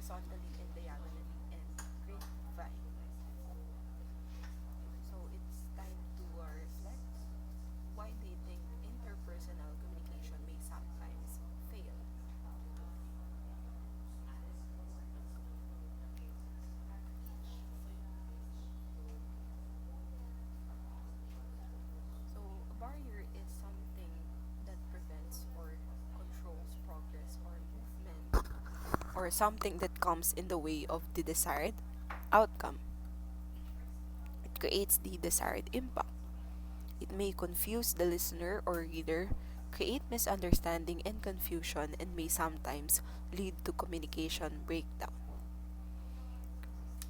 horizontally and diagonally, and grapevine. So it's time to reflect. Why do you think interpersonal communication may sometimes fail? So a barrier is something that prevents or controls progress or movement, or something that comes in the way of the desired outcome. It creates the desired impact. It may confuse the listener or reader, create misunderstanding and confusion, and may sometimes lead to communication breakdown.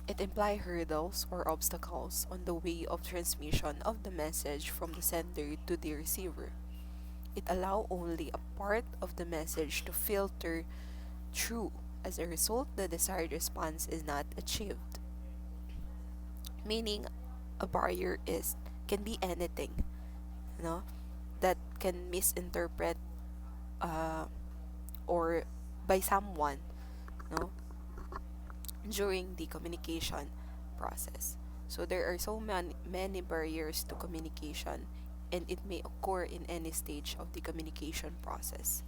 It implies hurdles or obstacles on the way of transmission of the message from the sender to the receiver. It allows only a part of the message to filter through. As a result, the desired response is not achieved. Meaning, a barrier is can be anything, you know, that can misinterpret uh, or by someone, no, during the communication process. So there are so many barriers to communication, and it may occur in any stage of the communication process.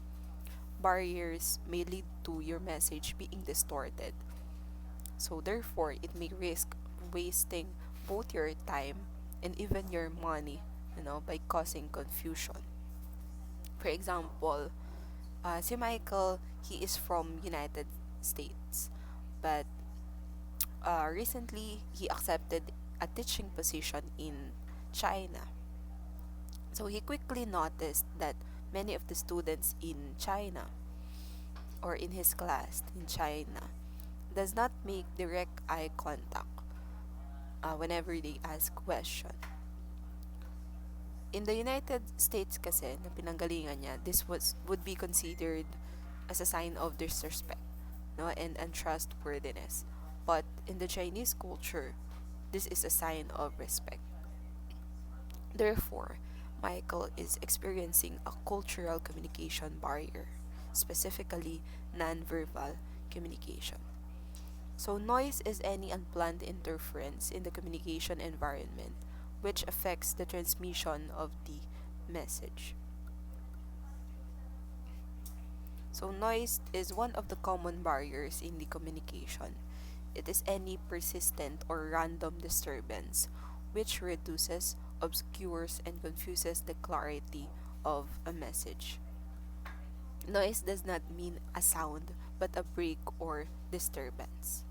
Barriers may lead to your message being distorted. So therefore, it may risk wasting both your time and even your money, by causing confusion. For example, si Michael, he is from United States, but recently he accepted a teaching position in China. So he quickly noticed that many of the students in China or in his class in China does not make direct eye contact whenever they ask question. In the United States kasi na pinanggalingan niya, this would be considered as a sign of disrespect, no, and untrustworthiness. But in the Chinese culture, this is a sign of respect. Therefore, Michael is experiencing a cultural communication barrier, specifically nonverbal communication. So, noise is any unplanned interference in the communication environment which affects the transmission of the message. So, noise is one of the common barriers in the communication. It is any persistent or random disturbance which reduces, obscures, and confuses the clarity of a message. Noise does not mean a sound, but a break or disturbance.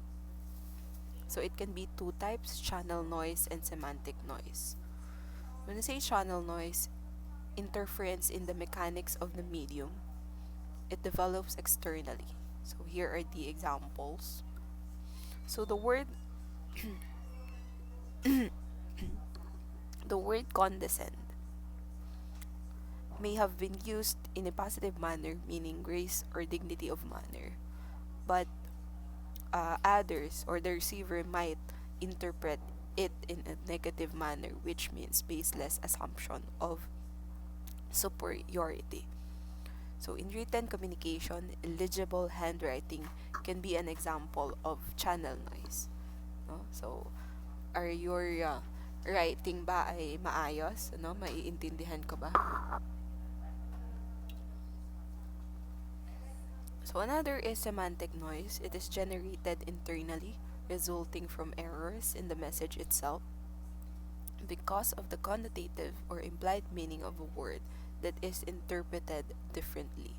So it can be two types: channel noise and semantic noise. When I say channel noise, interference in the mechanics of the medium, it develops externally. So here are the examples. So the word condescend may have been used in a positive manner, meaning grace or dignity of manner, but others or the receiver might interpret it in a negative manner, which means baseless assumption of superiority. So, in written communication, illegible handwriting can be an example of channel noise. No? So, are your writing ba ay maayos? Maiintindihan ko ba? So, another is semantic noise. It is generated internally, resulting from errors in the message itself because of the connotative or implied meaning of a word that is interpreted differently.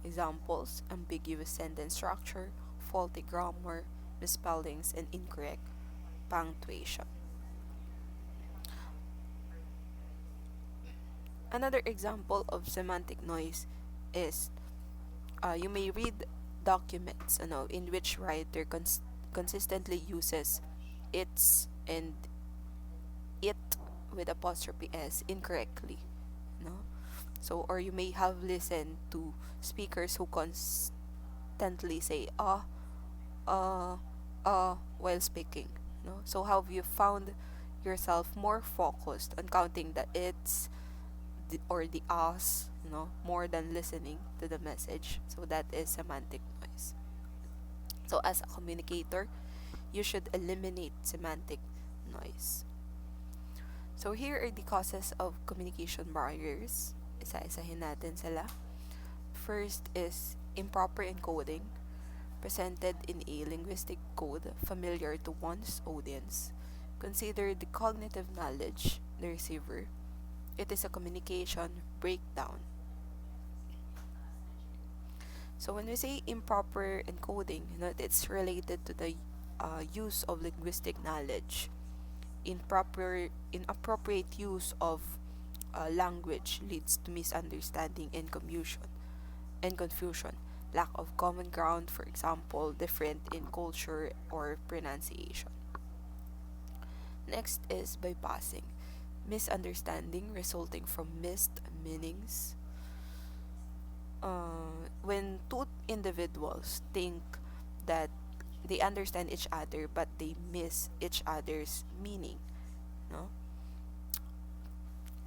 Examples: ambiguous sentence structure, faulty grammar, misspellings, and incorrect punctuation. Another example of semantic noise is you may read documents in which writer consistently uses its and it with apostrophe s incorrectly, no. So, or you may have listened to speakers who constantly say while speaking, no. So have you found yourself more focused on counting the it's or the us, more than listening to the message? So that is semantic noise. So as a communicator, you should eliminate semantic noise. So here are the causes of communication barriers. Isa-isahin natin sila. First is improper encoding, presented in a linguistic code familiar to one's audience. Consider the cognitive knowledge, the receiver. It is a communication breakdown. So when we say improper encoding, it's related to the use of linguistic knowledge. Inappropriate use of language leads to misunderstanding and confusion. Lack of common ground, for example, different in culture or pronunciation. Next is bypassing. Misunderstanding resulting from missed meanings. When two individuals think that they understand each other but they miss each other's meaning, no?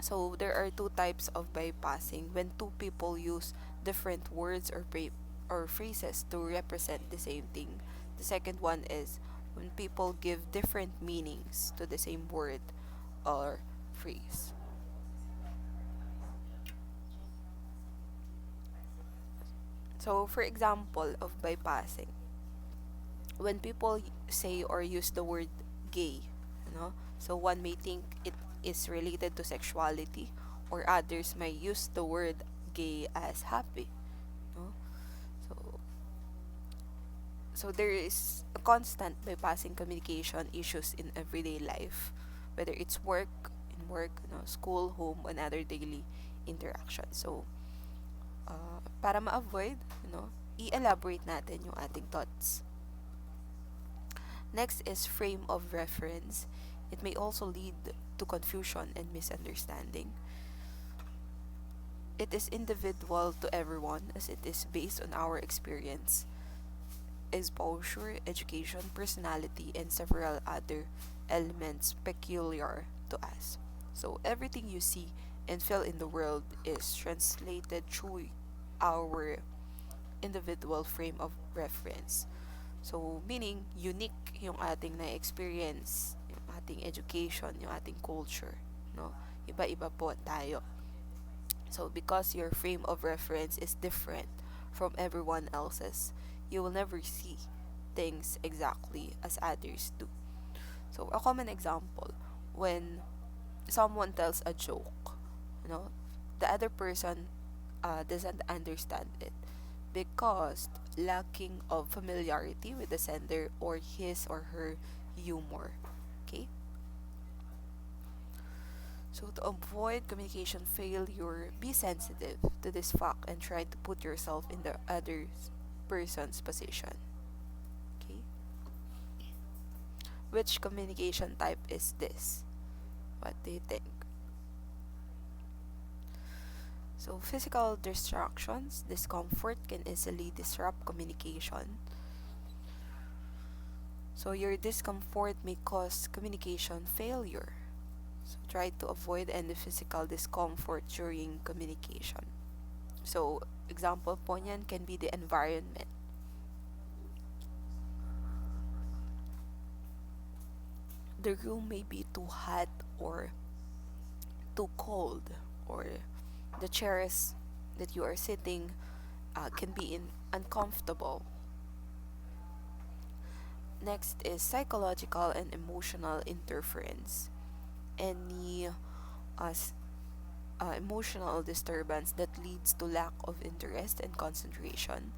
So there are two types of bypassing: when two people use different words or phrases to represent the same thing. The second one is when people give different meanings to the same word or phrase. So for example of bypassing, when people say or use the word gay, so one may think it is related to sexuality, or others may use the word gay as happy, no? So there is a constant bypassing communication issues in everyday life, whether it's work, school, home, and other daily interactions. So para ma-avoid, i-elaborate natin yung ating thoughts. Next is frame of reference. It may also lead to confusion and misunderstanding. It is individual to everyone as it is based on our experience, exposure, education, personality, and several other elements peculiar to us. So everything you see and feel in the world is translated through our individual frame of reference. So, meaning, unique yung ating na-experience, yung ating education, yung ating culture, no? Iba-iba po tayo. So, because your frame of reference is different from everyone else's, you will never see things exactly as others do. So, a common example, when someone tells a joke, the other person doesn't understand it because lacking of familiarity with the sender or his or her humor. Okay? So to avoid communication failure, be sensitive to this fact and try to put yourself in the other person's position. Okay? Which communication type is this? What do you think? So physical distractions, discomfort can easily disrupt communication. So your discomfort may cause communication failure. So try to avoid any physical discomfort during communication. So example po niyan can be the environment. The room may be too hot or too cold, or the chairs that you are sitting can be uncomfortable. Next is psychological and emotional interference. Any emotional disturbance that leads to lack of interest and concentration.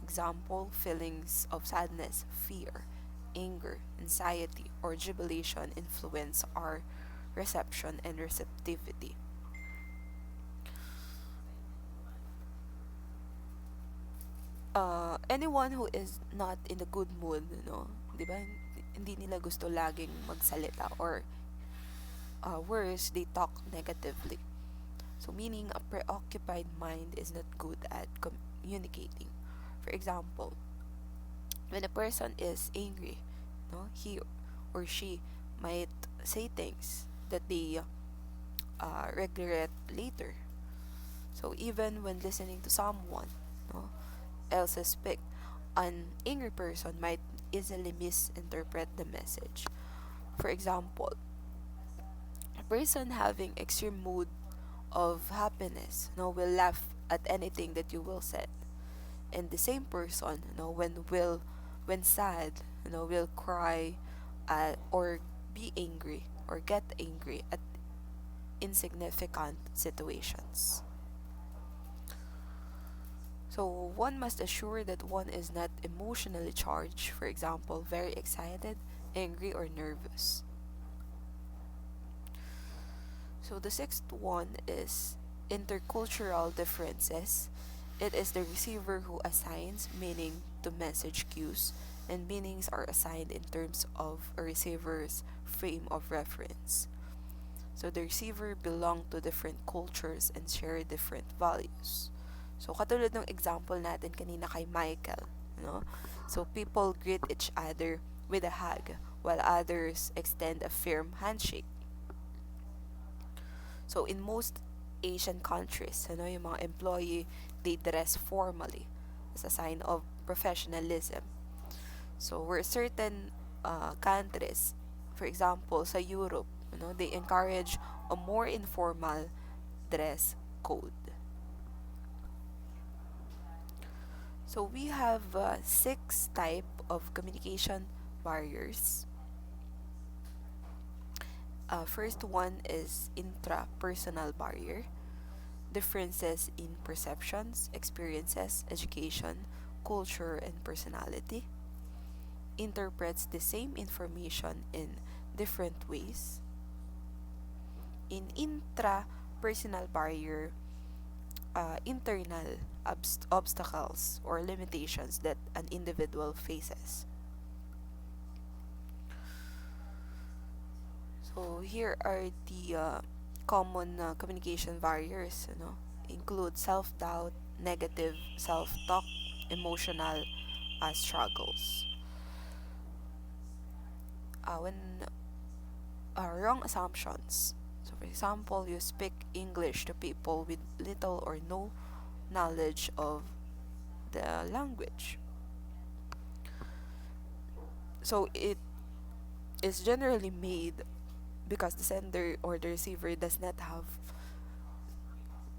Example, feelings of sadness, fear, anger, anxiety, or jubilation influence our reception and receptivity. Anyone who is not in a good mood, di ba? Hindi nila gusto laging magsalita, or worse, they talk negatively. So meaning a preoccupied mind is not good at communicating. For example, when a person is angry, he or she might say things that they regret later. So even when listening to someone, else speak, An angry person might easily misinterpret the message. For example, a person having extreme mood of happiness, will laugh at anything that you will say. And the same person, when sad, will cry or be angry or get angry at insignificant situations. So one must assure that one is not emotionally charged, for example, very excited, angry, or nervous. So the sixth one is intercultural differences. It is the receiver who assigns meaning to message cues, and meanings are assigned in terms of a receiver's frame of reference. So the receiver belong to different cultures and share different values. So katulad ng example natin kanina kay Michael, no? So people greet each other with a hug while others extend a firm handshake. So in most Asian countries, yung mga employee, they dress formally as a sign of professionalism. So where certain countries, for example, sa Europe, they encourage a more informal dress code. So we have six type of communication barriers. First one is intrapersonal barrier. Differences in perceptions, experiences, education, culture, and personality. Interprets the same information in different ways. In intrapersonal barrier, internal obstacles or limitations that an individual faces. So here are the common communication barriers. Include self-doubt, negative self-talk, emotional struggles. When wrong assumptions. So, for example, you speak English to people with little or no knowledge of the language. So, it is generally made because the sender or the receiver does not have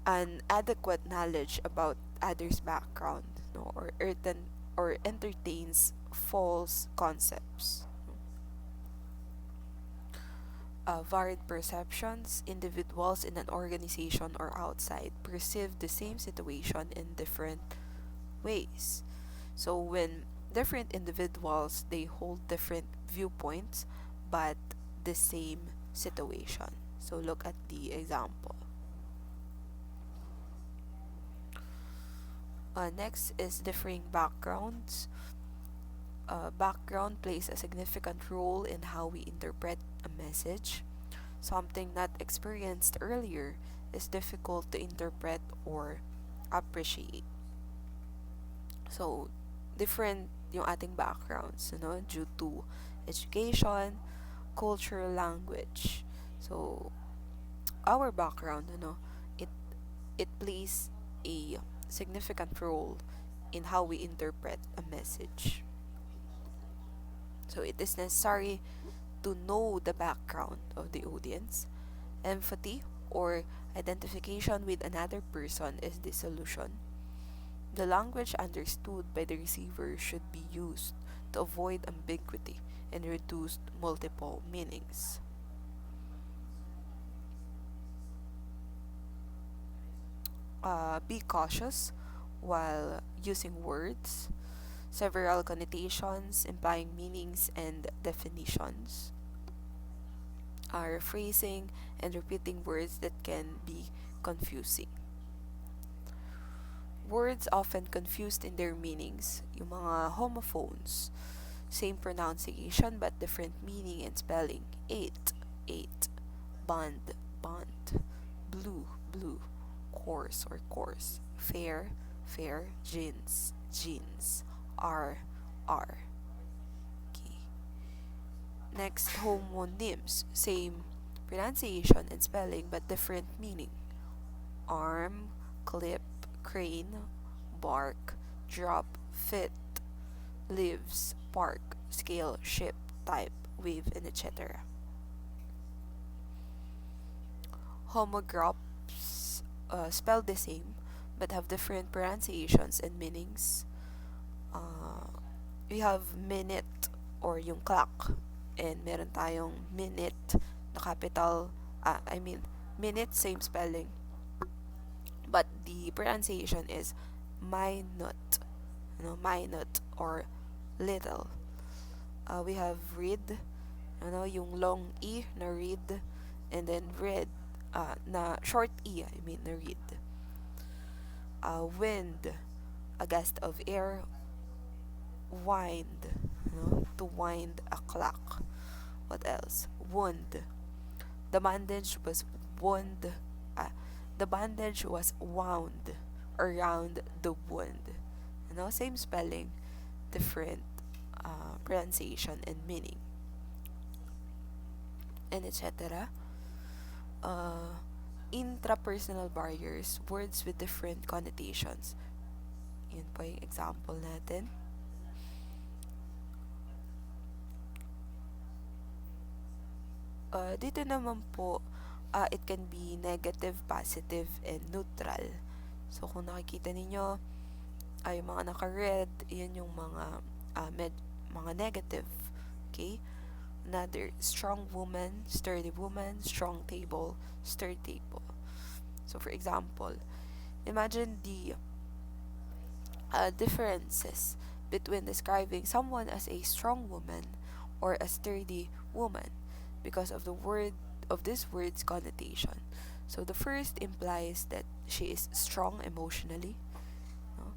an adequate knowledge about others' background, or entertains false concepts. Varied perceptions, individuals in an organization or outside perceive the same situation in different ways. So when different individuals, they hold different viewpoints but the same situation. So look at the example. Next is differing backgrounds. Background plays a significant role in how we interpret a message. Something not experienced earlier is difficult to interpret or appreciate. So, different yung ating backgrounds, due to education, culture, language. So, our background, it it plays a significant role in how we interpret a message. So it is necessary to know the background of the audience. Empathy or identification with another person is the solution. The language understood by the receiver should be used to avoid ambiguity and reduce multiple meanings. Be cautious while using words, several connotations implying meanings and definitions, rephrasing and repeating words that can be confusing. Words often confused in their meanings, yung mga homophones, same pronunciation but different meaning and spelling. Eight, eight, bond, bond, blue, blue, course or course, fair, fair, jeans, jeans, R, R. Okay. Next, homonyms, same pronunciation and spelling but different meaning. Arm, clip, crane, bark, drop, fit, lives, park, scale, ship, type, wave, and etc. Homographs spell the same but have different pronunciations and meanings. Uh, we have minute or yung clock, and meron tayong minute na capital, I mean minute, same spelling, but the pronunciation is minute, minute or little. We have read, yung long e na read, and then read, na short e, I mean na read. Wind, a gust of air. Wind, to wind a clock. What else? Wound. The bandage was wound. The bandage was wound around the wound. Same spelling, different pronunciation and meaning, and etc. Intrapersonal barriers, words with different connotations. Yun po yung example natin. Dito naman po, it can be negative, positive, and neutral. So, kung nakikita ninyo, yung mga naka-red, yan yung mga negative. Okay? Another, strong woman, strong table, sturdy table. So, for example, imagine the differences between describing someone as a strong woman or a sturdy woman because of this word's connotation. So the first implies that she is strong emotionally, no?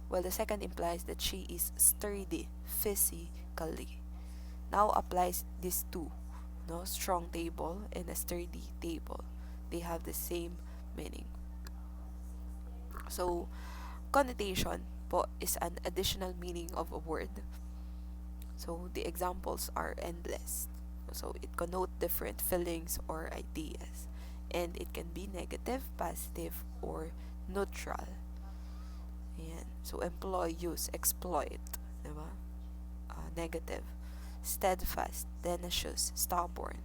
While the second implies that she is sturdy physically. Now applies these two, no? Strong table and a sturdy table. They have the same meaning. So connotation po is an additional meaning of a word. So the examples are endless. So it connotes different feelings or ideas, and it can be negative, positive, or neutral. Ayan. So employ, use, exploit, diba? Negative. Steadfast, tenacious, stubborn.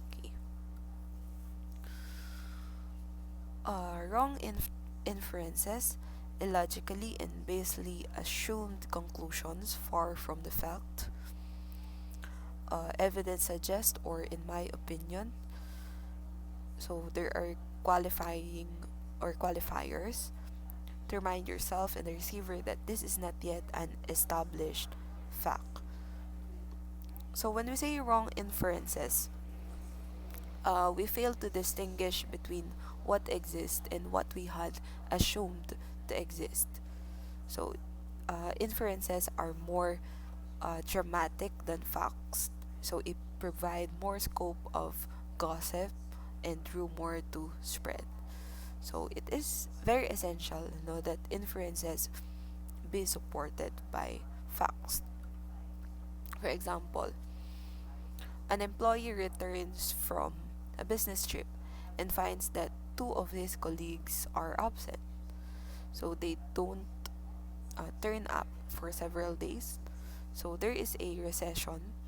Okay. Wrong inferences, illogically and basely assumed conclusions far from the fact. Evidence suggests, or in my opinion. So there are qualifying or qualifiers to remind yourself and the receiver that this is not yet an established fact. So when we say wrong inferences, we fail to distinguish between what exists and what we had assumed to exist. So inferences are more dramatic than facts. So it provide more scope of gossip and rumor to spread. So it is very essential, that inferences be supported by facts. For example, an employee returns from a business trip and finds that two of his colleagues are absent. So they don't turn up for several days. So there is a recession.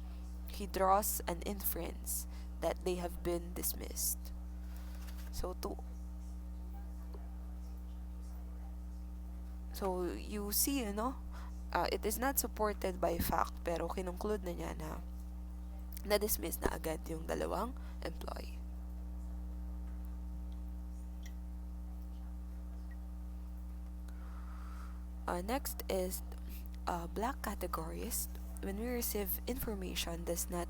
He draws an inference that they have been dismissed. So you see, it is not supported by fact, pero kinunclude na niya na na-dismiss na agad yung dalawang employee. Next is black categories. When we receive information that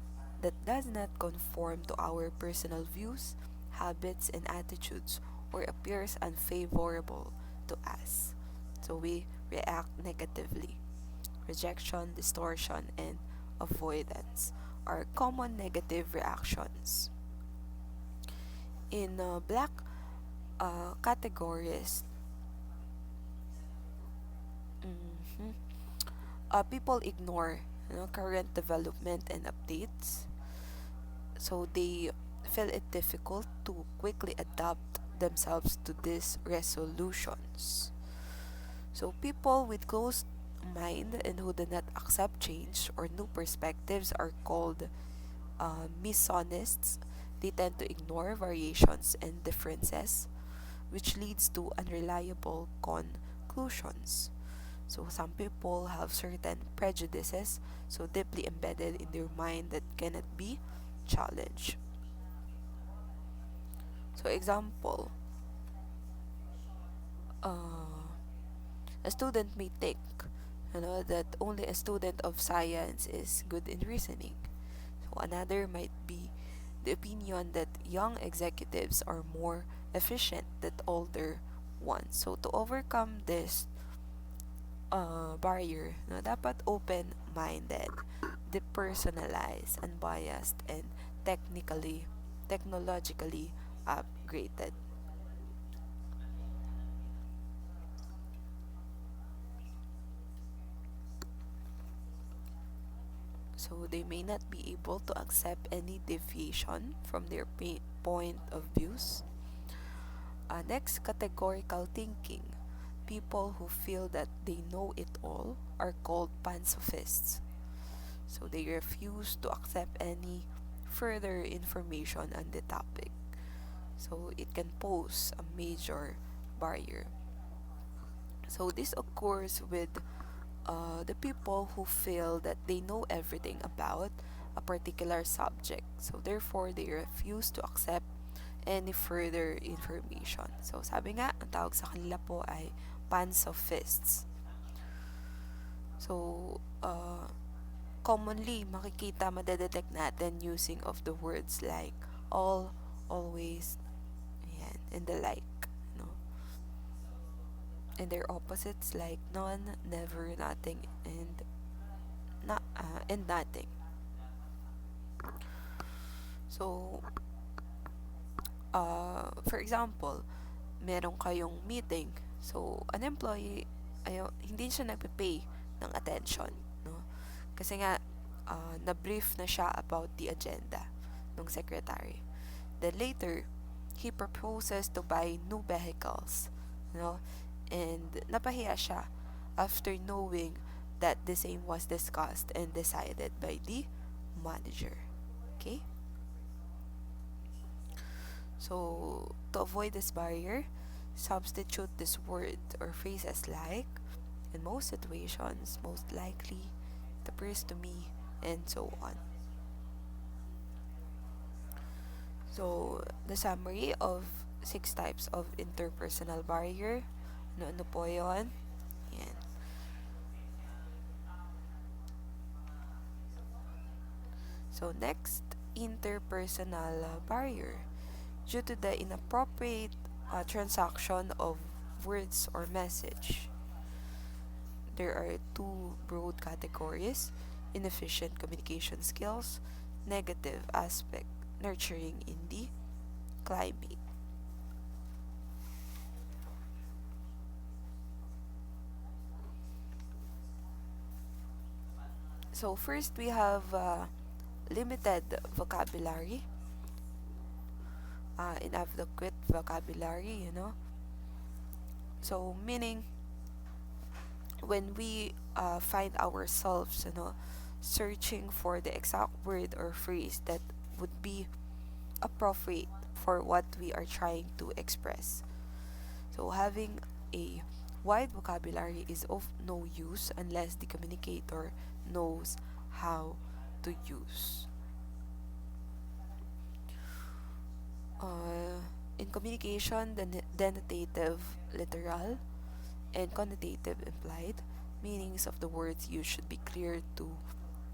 does not conform to our personal views, habits, and attitudes, or appears unfavorable to us, so we react negatively. Rejection, distortion, and avoidance are common negative reactions. In black categories, mhm, people ignore, current development and updates, so they feel it difficult to quickly adapt themselves to these resolutions. So people with closed mind and who do not accept change or new perspectives are called misogynists. They tend to ignore variations and differences, which leads to unreliable conclusions. So some people have certain prejudices so deeply embedded in their mind that cannot be challenged. So example, uh, a student may think, that only a student of science is good in reasoning. So another might be the opinion that young executives are more efficient than older ones. So to overcome this barrier, dapat open-minded, depersonalized, unbiased, and technologically upgraded. So they may not be able to accept any deviation from their point of views. Next, categorical thinking. People who feel that they know it all are called pansophists. So they refuse to accept any further information on the topic. So it can pose a major barrier. So this occurs with the people who feel that they know everything about a particular subject. So therefore, they refuse to accept any further information. So sabi nga, ang tawag sa kanila po ay pansophists. So, commonly makikita, madedetect natin using of the words like all, always, ayan, and the like. No? And their opposites like none, never, nothing, and nothing. So, for example, meron kayong meeting. So, an employee, hindi siya nagpe-pay ng attention. No? Kasi nga, na-brief na siya about the agenda ng secretary. Then later, he proposes to buy new vehicles. No? And napahiya siya after knowing that the same was discussed and decided by the manager. Okay? So, to avoid this barrier, substitute this word or phrases like, in most situations, most likely, it appears to me, and so on. So, the summary of 6 types of interpersonal barrier. Ano po yun? Yan. So, next, interpersonal barrier. Due to the inappropriate transaction of words or message. There are two broad categories: inefficient communication skills, negative aspect, nurturing in the climate. So, first we have limited vocabulary, inadequate vocabulary. So, meaning, when we find ourselves, searching for the exact word or phrase that would be appropriate for what we are trying to express. So, having a wide vocabulary is of no use unless the communicator knows how to use. In communication, the denotative, literal, and connotative implied meanings of the words used should be clear to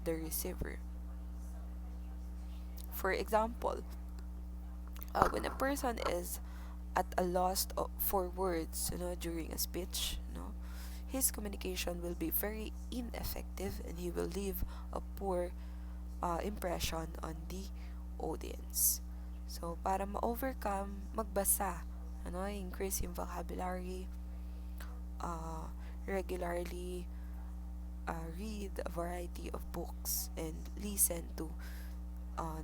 the receiver. For example, when a person is at a loss for words, during a speech, his communication will be very ineffective and he will leave a poor impression on the audience. So, para ma-overcome, magbasa, increase yung vocabulary, regularly read a variety of books, and listen to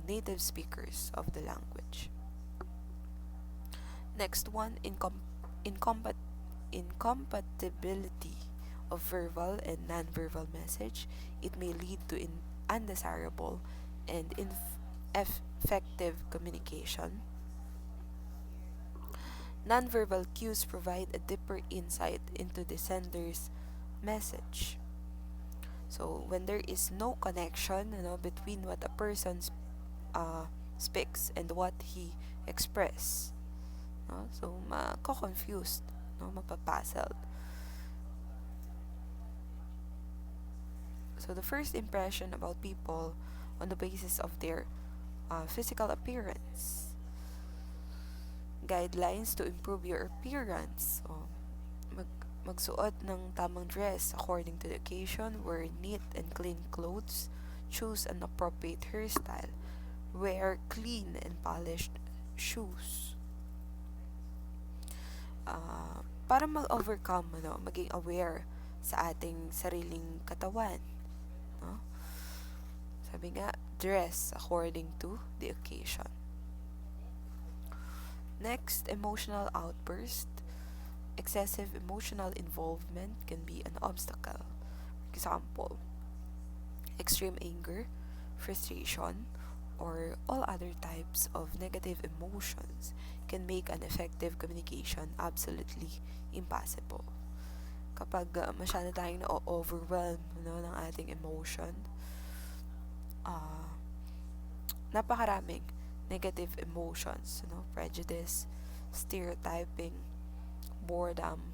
native speakers of the language. Next one, incompatibility of verbal and nonverbal message, it may lead to undesirable and effective communication. Nonverbal cues provide a deeper insight into the sender's message. So when there is no connection, between what a person uh, speaks and what he express, no? So mako-confused, no? Mapapuzzled. So the first impression about people on the basis of their physical appearance. Guidelines to improve your appearance. So, magsuot ng tamang dress according to the occasion, wear neat and clean clothes, choose an appropriate hairstyle, wear clean and polished shoes. Para mag-overcome, maging aware sa ating sariling katawan. No? Sabi nga, dress according to the occasion. Next, emotional outburst. Excessive emotional involvement can be an obstacle. For example, extreme anger, frustration, or all other types of negative emotions can make an effective communication absolutely impossible. Kapag masyado tayong na-overwhelm ng ating emotion, napakaraming negative emotions, prejudice, stereotyping, boredom,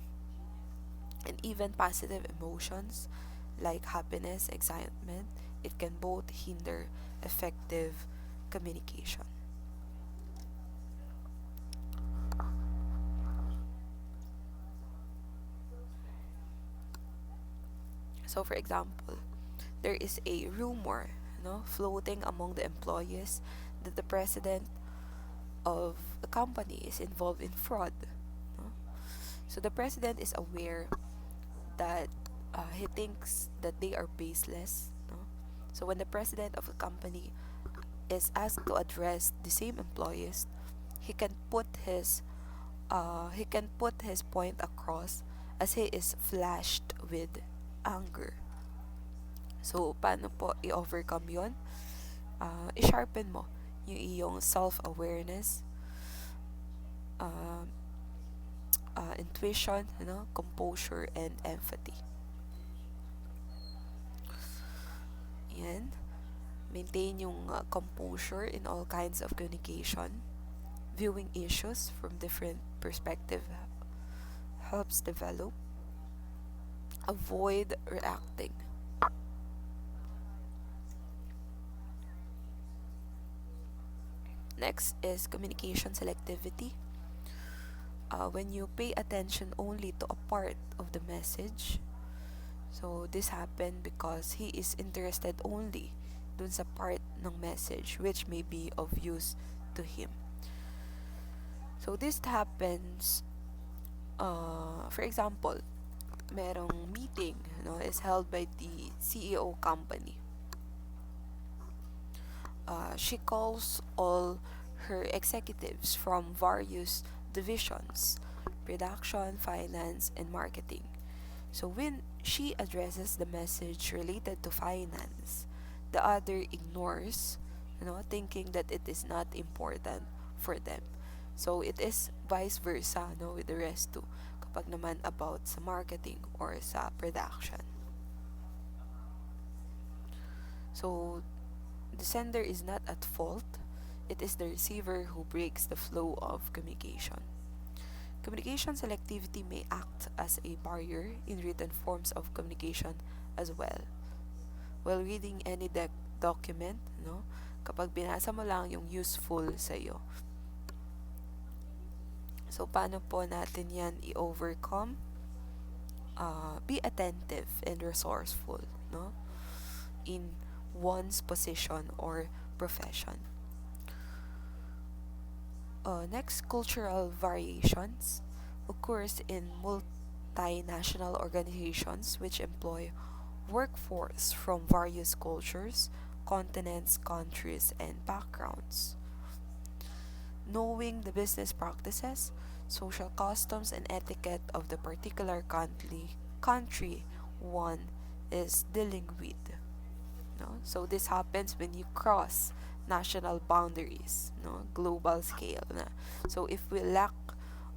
and even positive emotions like happiness, excitement, it can both hinder effective communication. So, for example, there is a rumor, floating among the employees that the president of the company is involved in fraud. No? So the president is aware that he thinks that they are baseless. No? So when the president of a company is asked to address the same employees, he can put his point across as he is flashed with anger. So paano po i-overcome yon? I-sharpen mo yung iyong self-awareness, uh, intuition, composure, and empathy. Yan. Maintain yung composure in all kinds of communication. Viewing issues from different perspective helps develop. Avoid reacting. Next is communication selectivity. When you pay attention only to a part of the message, so this happened because he is interested only dun sa part ng message which may be of use to him. So this happens, for example, merong meeting, is held by the CEO company. She calls all her executives from various divisions: production, finance, and marketing. So when she addresses the message related to finance, the other ignores, thinking that it is not important for them. So it is vice versa, with the rest too, kapag naman about sa marketing or sa production. So the sender is not at fault. It is the receiver who breaks the flow of communication. Communication selectivity may act as a barrier in written forms of communication as well. While reading any document, kapag binasa mo lang yung useful sa iyo. So, paano po natin yan i-overcome? Be attentive and resourceful, in one's position or profession. Next, cultural variations occurs in multinational organizations which employ workforce from various cultures, continents, countries, and backgrounds. Knowing the business practices, social customs, and etiquette of the particular country one is dealing with. No? So this happens when you cross national boundaries, no, global scale na. So if we lack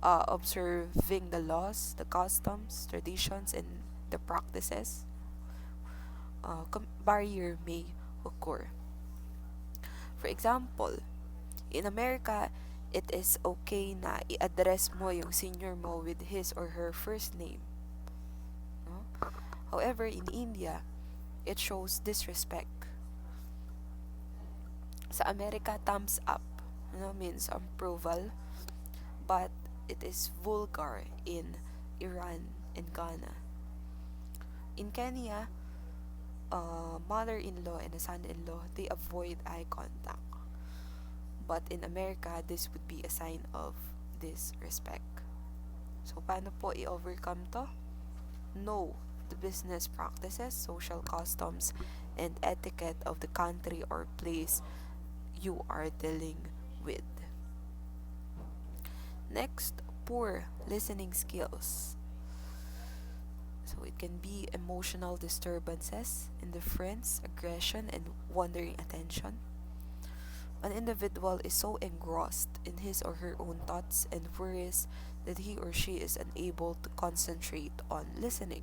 observing the laws, the customs, traditions, and the practices, barrier may occur. For example, in America, it is okay na i-address mo yung senior mo with his or her first name. No? However, in India, it shows disrespect. Sa America, thumbs up, means approval, but it is vulgar in Iran and Ghana. In Kenya, mother-in-law and a son-in-law, they avoid eye contact. But in America, this would be a sign of disrespect. So, paano po i-overcome to? Know the business practices, social customs, and etiquette of the country or place you are dealing with. Next, poor listening skills. So it can be emotional disturbances, indifference, aggression, and wandering attention. An individual is so engrossed in his or her own thoughts and worries that he or she is unable to concentrate on listening.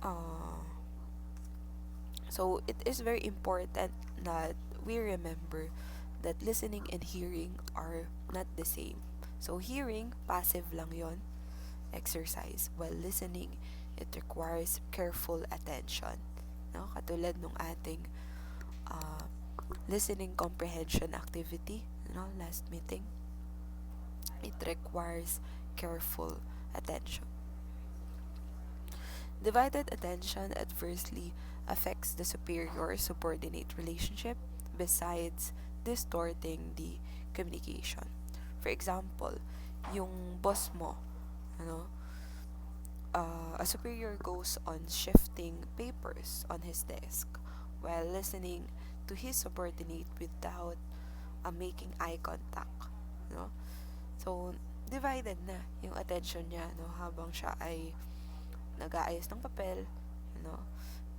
Uh, so it is very important that we remember that listening and hearing are not the same. So hearing, passive lang yon, exercise, while listening, it requires careful attention. No? Katulad nung ating uh, listening comprehension activity, last meeting, it requires careful attention. Divided attention adversely affects the superior subordinate relationship besides distorting the communication. For example, yung boss mo, ano, a superior goes on shifting papers on his desk while listening to his subordinate without making eye contact. No? So, divided na yung attention niya habang siya ay nag-aayos ng papel.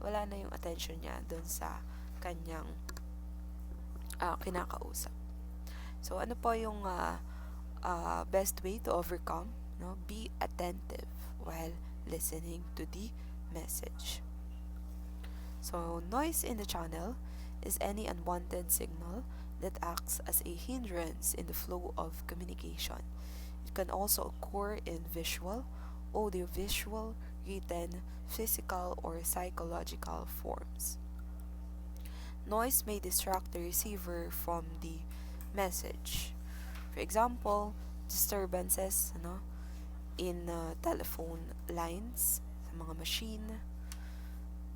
Wala na yung attention niya doon sa kanyang kinakausap. So, ano po yung best way to overcome? Be attentive while listening to the message. So, noise in the channel is any unwanted signal that acts as a hindrance in the flow of communication. It can also occur in visual, audiovisual, written, physical, or psychological forms. Noise may distract the receiver from the message. For example, disturbances in telephone lines, sa mga machine.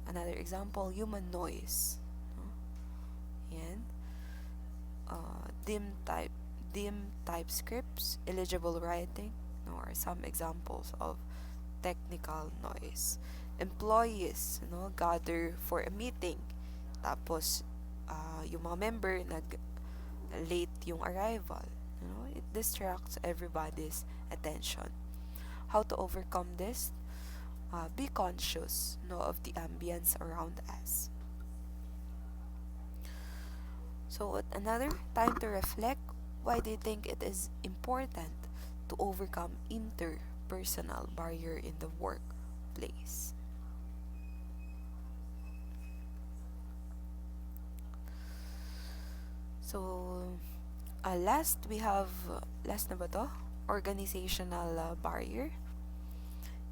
Another example, human noise. Yan. Dim type scripts, illegible writing, are some examples of technical noise. Employees, gather for a meeting. Tapos, yung mga member late yung arrival. It distracts everybody's attention. How to overcome this? Be conscious of the ambience around us. So, at another time to reflect, why do you think it is important to overcome interpersonal barrier in the workplace? So, we have, last na ba to? Organizational barrier.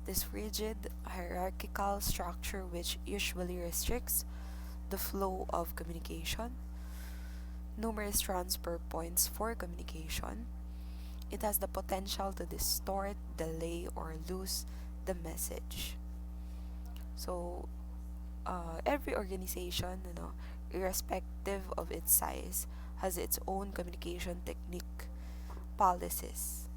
This rigid, hierarchical structure which usually restricts the flow of communication. Numerous transfer points for communication. It has the potential to distort, delay, or lose the message. So, every organization, irrespective of its size, has its own communication technique, policies,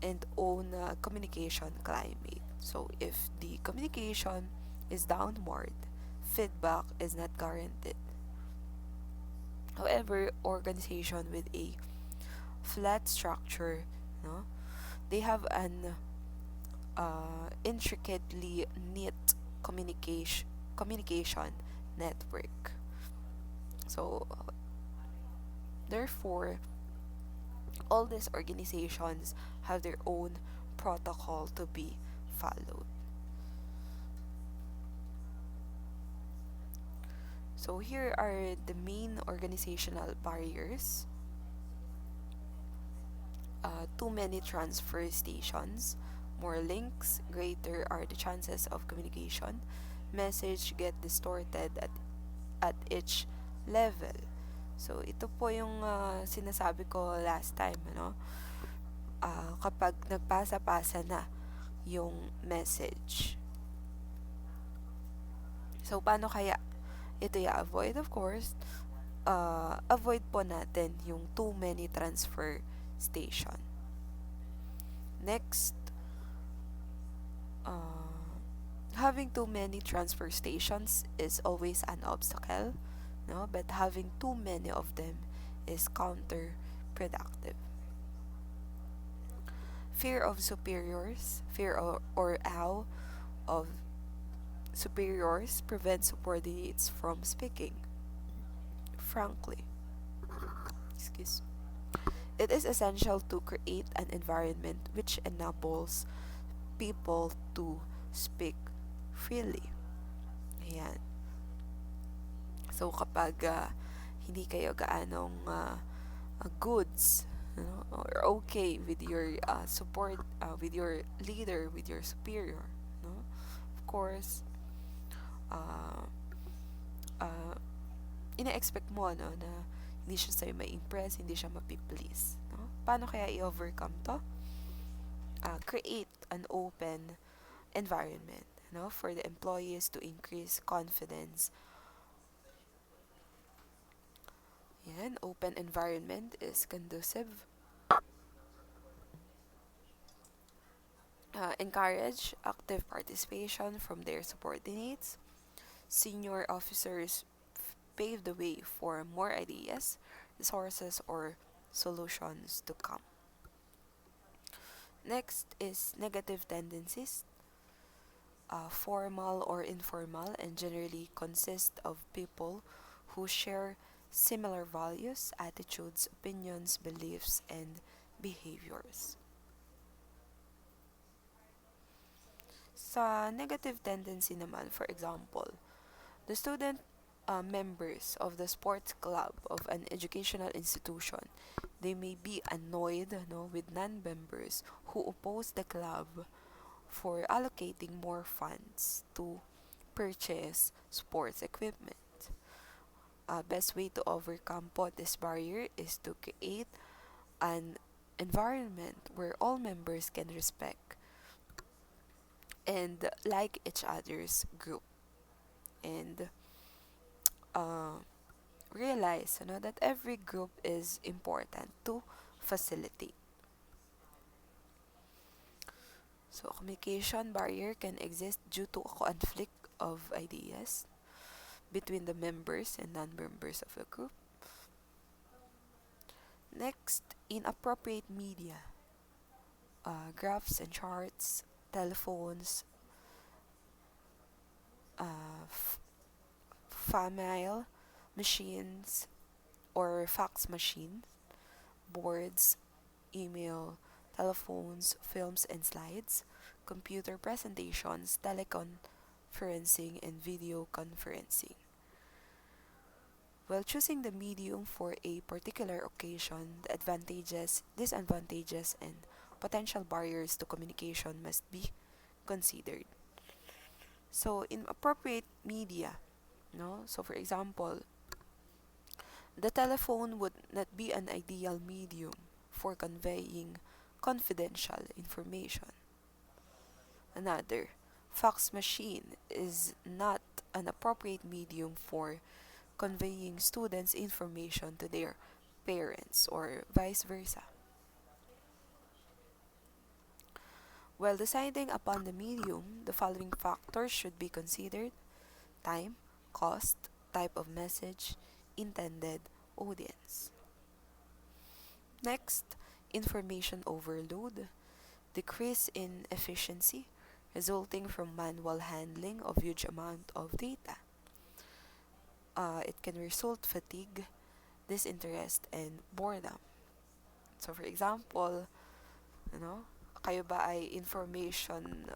and own communication climate. So, if the communication is downward, feedback is not guaranteed. However, organization with a flat structure, no? They have an intricately knit communication network. So, therefore, all these organizations have their own protocol to be followed. So, here are the main organizational barriers. Too many transfer stations, more links, greater are the chances of communication. Message get distorted at each level. So, ito po yung sinasabi ko last time, ano? Kapag nagpasa-pasa na yung message. So, paano kaya ito i-avoid? Of course, avoid po natin yung too many transfer station. Next, having too many transfer stations is always an obstacle, no? But having too many of them is counterproductive. Fear of superiors, or awe of superiors prevents subordinates from speaking frankly. Excuse. It is essential to create an environment which enables people to speak freely. Ayan. So, kapag hindi kayo gaanong goods, or okay with your support, with your leader, with your superior, no? Of course, uh, uh, ina-expect mo, no, na hindi siya sa'yo ma-impress, hindi siya ma-please, no? Paano kaya i-overcome to? Create an open environment, no, for the employees to increase confidence. Yan, open environment is conducive. Encourage active participation from their subordinates. Senior officers pave the way for more ideas, resources, or solutions to come. Next is negative tendencies. Formal or informal, and generally consist of people who share similar values, attitudes, opinions, beliefs, and behaviors. Sa negative tendency naman, for example, the student members of the sports club of an educational institution, they may be annoyed, no, with non-members who oppose the club for allocating more funds to purchase sports equipment. Best way to overcome po this barrier is to create an environment where all members can respect and like each other's group, and uh, realize, that every group is important to facilitate. So, communication barrier can exist due to a conflict of ideas between the members and non-members of a group. Next, inappropriate media, graphs and charts, telephones, uh, famile machines or fax machine, boards, email, telephones, films and slides, computer presentations, teleconferencing, and video conferencing. While choosing the medium for a particular occasion, the advantages, disadvantages, and potential barriers to communication must be considered. So, in appropriate media, no? So, for example, the telephone would not be an ideal medium for conveying confidential information. Another, fax machine is not an appropriate medium for conveying students' information to their parents or vice versa. While deciding upon the medium, the following factors should be considered: time, cost, type of message, intended audience. Next, information overload, decrease in efficiency resulting from manual handling of huge amount of data. It can result fatigue, disinterest, and boredom. So for example, kayo ba ay information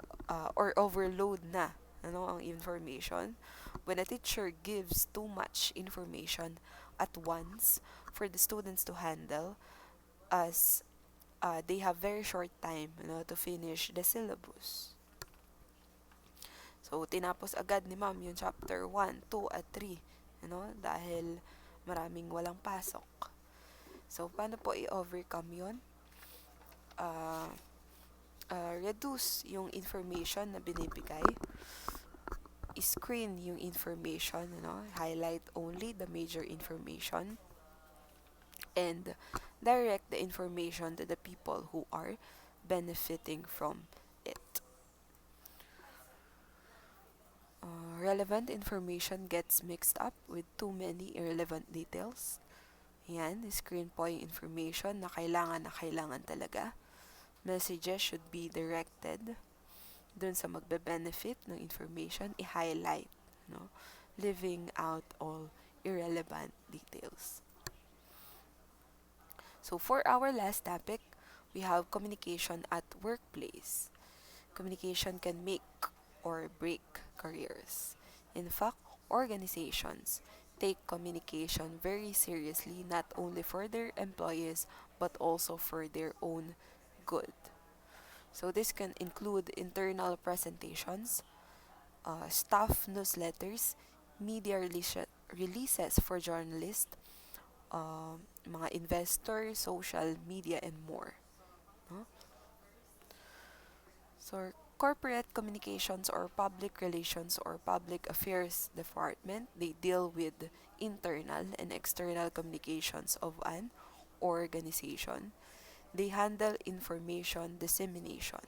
or overload na ang information when a teacher gives too much information at once for the students to handle as they have very short time to finish the syllabus. So, tinapos agad ni ma'am yung chapter 1, 2, at 3, dahil maraming walang pasok. So, paano po i-overcome yun? Uh, Reduce yung information na binibigay. Screen yung information, highlight only the major information. And direct the information to the people who are benefiting from it. Relevant information gets mixed up with too many irrelevant details. Yan, screen po yung information na kailangan talaga. Messages should be directed dun sa magbe-benefit ng information, i-highlight, leaving out all irrelevant details. So for our last topic, we have communication at workplace. Communication can make or break careers. In fact, organizations take communication very seriously, not only for their employees but also for their own good. So this can include internal presentations, staff newsletters, media releases for journalists, mga investors, social media, and more. No? So, corporate communications or public relations or public affairs department, they deal with internal and external communications of an organization. They handle information dissemination.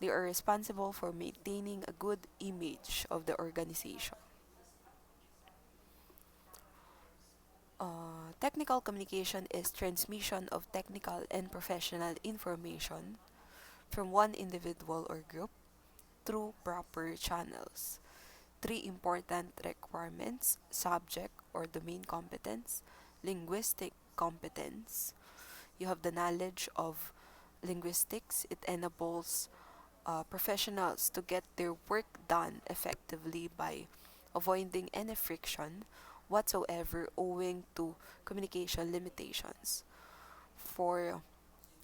They are responsible for maintaining a good image of the organization. Technical communication is transmission of technical and professional information from one individual or group through proper channels. Three important requirements: subject or domain competence, linguistic competence. You have the knowledge of linguistics. It enables professionals to get their work done effectively by avoiding any friction whatsoever owing to communication limitations. For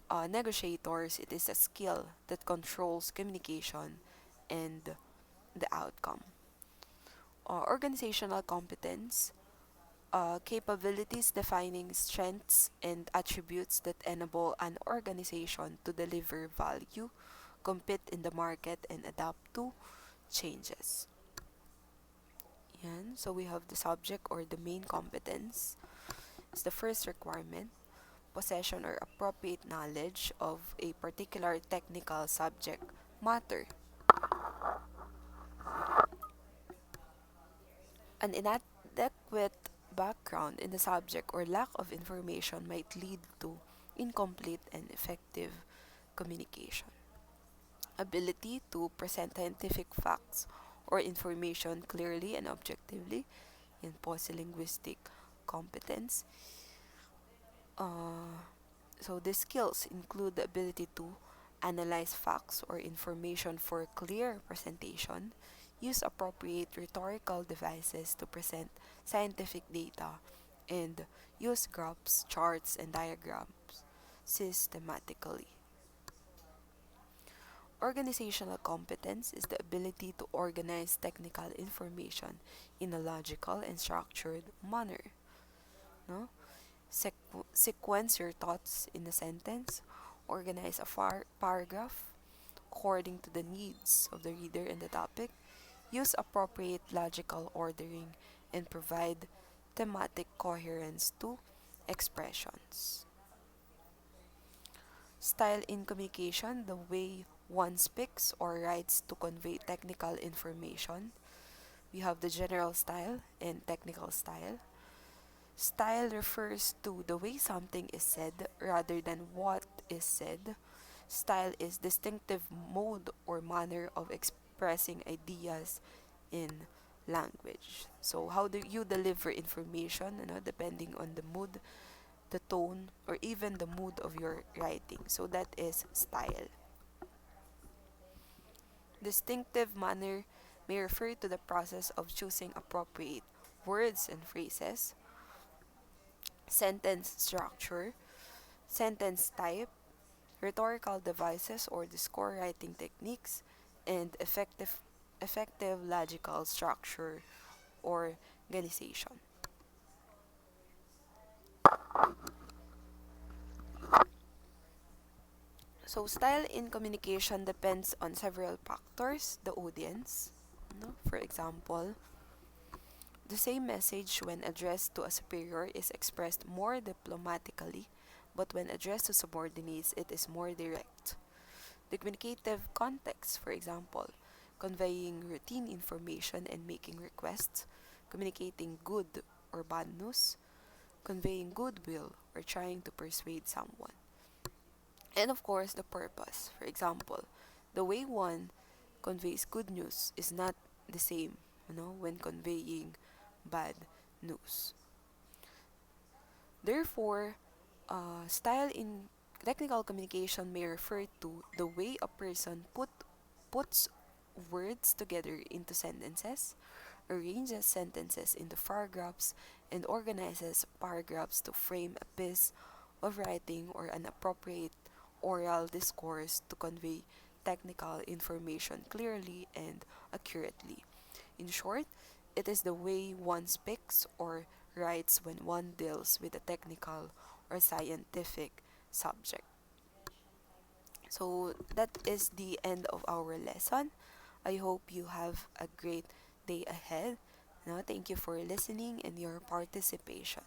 negotiators, it is a skill that controls communication and the outcome. Organizational competence, capabilities defining strengths and attributes that enable an organization to deliver value, compete in the market, and adapt to changes. Yan. So we have the subject or the main competence. It's the first requirement: possession or appropriate knowledge of a particular technical subject matter. An inadequate background in the subject or lack of information might lead to incomplete and effective communication. Ability to present scientific facts or information clearly and objectively. Yan po si linguistic competence. So these skills include the ability to analyze facts or information for clear presentation, use appropriate rhetorical devices to present scientific data, and use graphs, charts, and diagrams systematically. Organizational competence is the ability to organize technical information in a logical and structured manner. No? Sequence your thoughts in a sentence, organize a paragraph according to the needs of the reader and the topic, use appropriate logical ordering, and provide thematic coherence to expressions. Style in communication, the way one speaks or writes to convey technical information. We have the general style and technical style. Style refers to the way something is said rather than what is said. Style is distinctive mode or manner of expressing ideas in language. So how do you deliver information, depending on the mood, the tone, or even the mood of your writing. So that is style. Distinctive manner may refer to the process of choosing appropriate words and phrases, sentence structure, sentence type, rhetorical devices or discourse writing techniques, and effective logical structure or organization. So style in communication depends on several factors. The audience, for example, the same message when addressed to a superior is expressed more diplomatically, but when addressed to subordinates, it is more direct. The communicative context, for example, conveying routine information and making requests, communicating good or bad news, conveying goodwill or trying to persuade someone. And of course, the purpose. For example, the way one conveys good news is not the same, when conveying bad news. Therefore, style in technical communication may refer to the way a person puts words together into sentences, arranges sentences into paragraphs, and organizes paragraphs to frame a piece of writing or an appropriate oral discourse to convey technical information clearly and accurately. In short, it is the way one speaks or writes when one deals with a technical or scientific subject. So that is the end of our lesson. I hope you have a great day ahead. Thank you for listening and your participation.